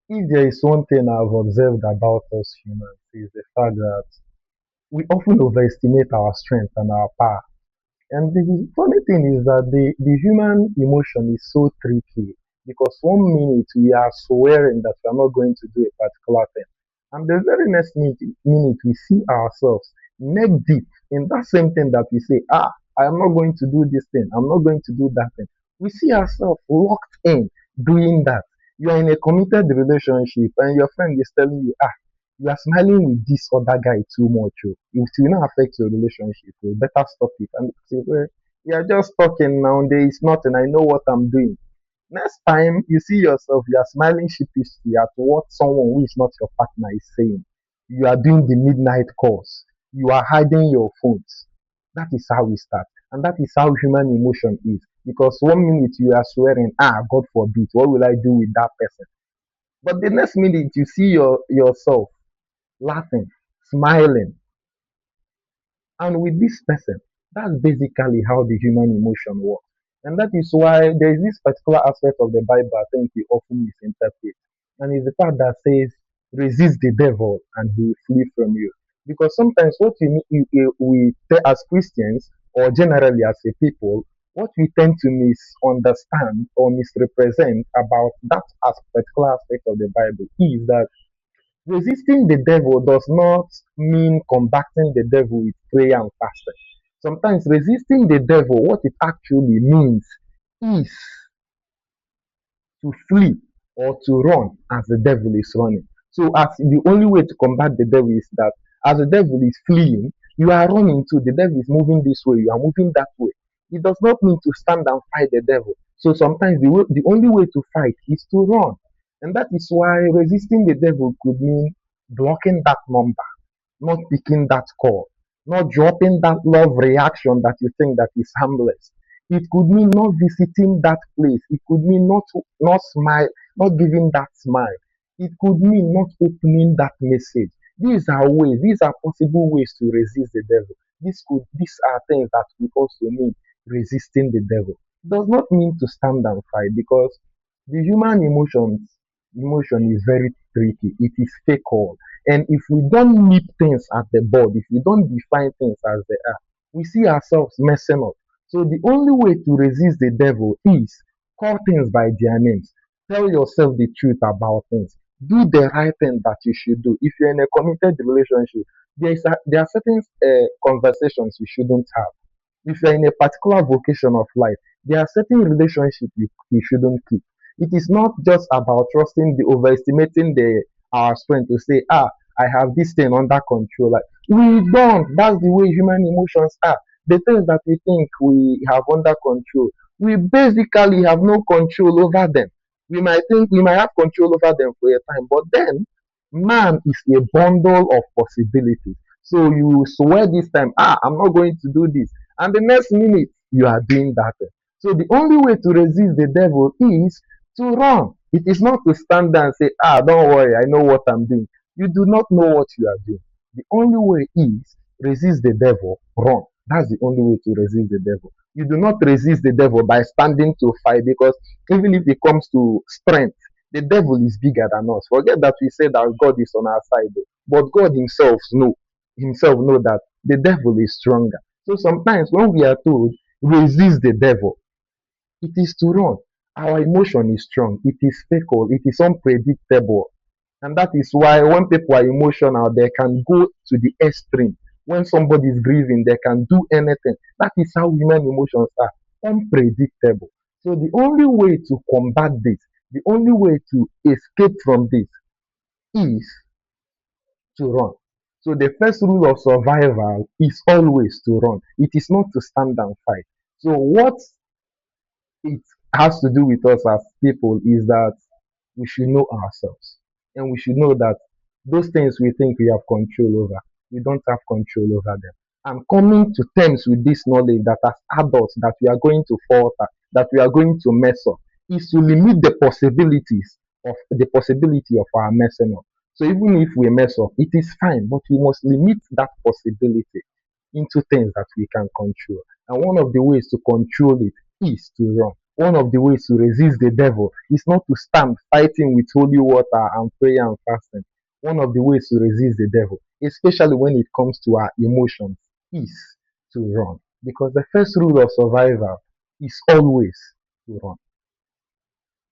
If there is one thing I've observed about us humans is the fact that we often overestimate our strength and our power. And the funny thing is that the human emotion is so tricky because one minute we are swearing that we are not going to do a particular thing, and the very next minute we see ourselves neck deep in that same thing that we say, I am not going to do this thing, I'm not going to do that thing. We see ourselves locked in doing that. You are in a committed relationship and your friend is telling you, you are smiling with this other guy too much. Oh. It will not affect your relationship. You better stop it. And say, well, we are just talking now. There is nothing. I know what I'm doing. Next time you see yourself, you are smiling sheepishly at what someone who is not your partner is saying. You are doing the midnight calls. You are hiding your phones. That is how we start. And that is how human emotion is. Because one minute you are swearing, God forbid, what will I do with that person? But the next minute you see yourself laughing, smiling, and with this person. That's basically how the human emotion works. And that is why there is this particular aspect of the Bible I think we often misinterpret. And it's the part that says, resist the devil and he will flee from you. Because sometimes what we as Christians, or generally as a people, what we tend to misunderstand or misrepresent about that particular aspect of the Bible is that resisting the devil does not mean combating the devil with prayer and fasting. Sometimes resisting the devil, what it actually means is to flee or to run as the devil is running. So, as the only way to combat the devil is that as the devil is fleeing, you are running too. The devil is moving this way, you are moving that way. It does not mean to stand and fight the devil. So, sometimes the only way to fight is to run. And that is why resisting the devil could mean blocking that number, not picking that call, not dropping that love reaction that you think that is harmless. It could mean not visiting that place. It could mean not smile, not giving that smile. It could mean not opening that message. These are possible ways to resist the devil. These are things that we also mean resisting the devil. It does not mean to stand and fight because the human emotion is very tricky. It is fickle. And if we don't nip things at the bud, if we don't define things as they are, we see ourselves messing up. So the only way to resist the devil is call things by their names. Tell yourself the truth about things. Do the right thing that you should do. If you're in a committed relationship, there are certain conversations you shouldn't have. If you're in a particular vocation of life, there are certain relationships you shouldn't keep. It is not just about overestimating our strength to say, I have this thing under control. Like we don't. That's the way human emotions are. The things that we think we have under control, we basically have no control over them. We might think we might have control over them for a time, but then man is a bundle of possibilities. So you swear this time, I'm not going to do this. And the next minute, you are doing that. So the only way to resist the devil is to run. It is not to stand there and say, don't worry, I know what I'm doing. You do not know what you are doing. The only way is resist the devil, run. That's the only way to resist the devil. You do not resist the devil by standing to fight because even if it comes to strength, the devil is bigger than us. Forget that we say that God is on our side, but God himself know that the devil is stronger. So sometimes when we are told resist the devil, it is to run. Our emotion is strong. It is fickle. It is unpredictable. And that is why when people are emotional, they can go to the extreme. When somebody is grieving, they can do anything. That is how human emotions are unpredictable. So the only way to combat this, the only way to escape from this is to run. So the first rule of survival is always to run. It is not to stand and fight. So what it has to do with us as people is that we should know ourselves and we should know that those things we think we have control over, we don't have control over them. And coming to terms with this knowledge that as adults that we are going to falter, that we are going to mess up, is to limit the possibility of our messing up. So even if we mess up, it is fine, but we must limit that possibility into things that we can control. And one of the ways to control it is to run. One of the ways to resist the devil is not to stand fighting with holy water and prayer and fasting. One of the ways to resist the devil, especially when it comes to our emotions, is to run. Because the first rule of survival is always to run.